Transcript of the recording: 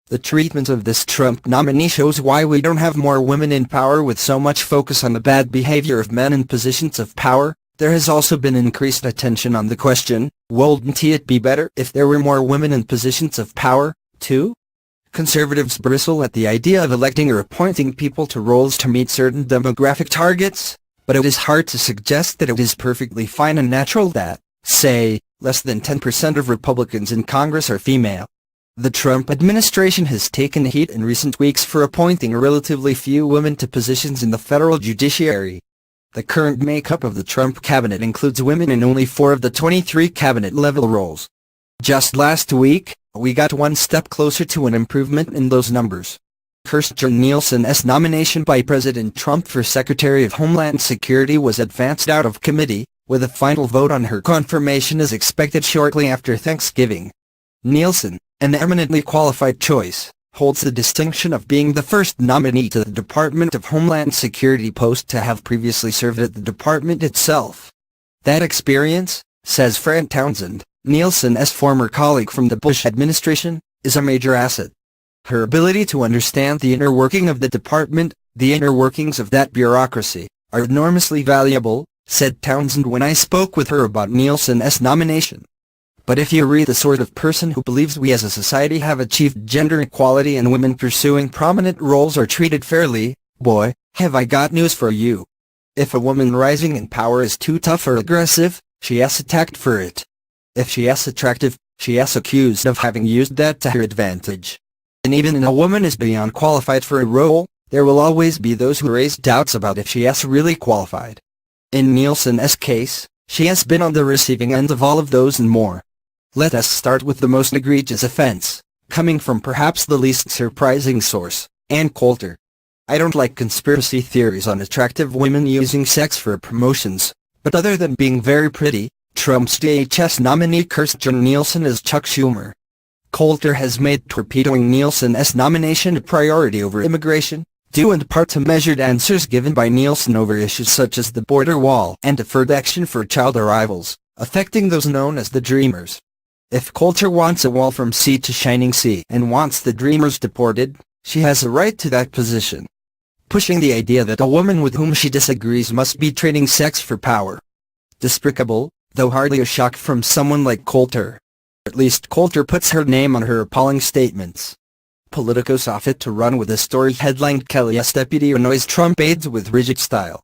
The treatment of this Trump nominee shows why we don't have more women in power. With so much focus on the bad behavior of men in positions of power, there has also been increased attention on the question, wouldn't it be better if there were more women in positions of power, too? Conservatives bristle at the idea of electing or appointing people to roles to meet certain demographic targets, but it is hard to suggest that it is perfectly fine and natural that, say, less than 10% of Republicans in Congress are female. The Trump administration has taken heat in recent weeks for appointing relatively few women to positions in the federal judiciary. The current makeup of the Trump cabinet includes women in only 4 of the 23 cabinet-level roles. Just last week, we got one step closer to an improvement in those numbers. Kirstjen Nielsen's nomination by President Trump for Secretary of Homeland Security was advanced out of committee, with a final vote on her confirmation is expected shortly after Thanksgiving. Nielsen, an eminently qualified choice, holds the distinction of being the first nominee to the Department of Homeland Security post to have previously served at the department itself. That experience, says Fran Townsend, Nielsen's former colleague from the Bush administration, is a major asset. Her ability to understand the inner working of the department, the inner workings of that bureaucracy, are enormously valuable, said Townsend when I spoke with her about Nielsen's nomination. But if you read the sort of person who believes we as a society have achieved gender equality and women pursuing prominent roles are treated fairly, boy, have I got news for you. If a woman rising in power is too tough or aggressive, she is attacked for it. If she is attractive, she is accused of having used that to her advantage. And even if a woman is beyond qualified for a role, there will always be those who raise doubts about if she is really qualified. In Nielsen's case, she has been on the receiving end of all of those and more. Let us start with the most egregious offense, coming from perhaps the least surprising source, Ann Coulter. I don't like conspiracy theories on attractive women using sex for promotions, but other than being very pretty, Trump's DHS nominee Kirstjen Nielsen is Chuck Schumer. Coulter has made torpedoing Nielsen's nomination a priority over immigration, due in part to measured answers given by Nielsen over issues such as the border wall and deferred action for child arrivals, affecting those known as the Dreamers. If Coulter wants a wall from sea to shining sea and wants the Dreamers deported, she has a right to that position. Pushing the idea that a woman with whom she disagrees must be trading sex for power. Despicable, though hardly a shock from someone like Coulter. At least Coulter puts her name on her appalling statements. Politico saw fit to run with a story headlined Kelly's deputy annoys Trump aides with rigid style.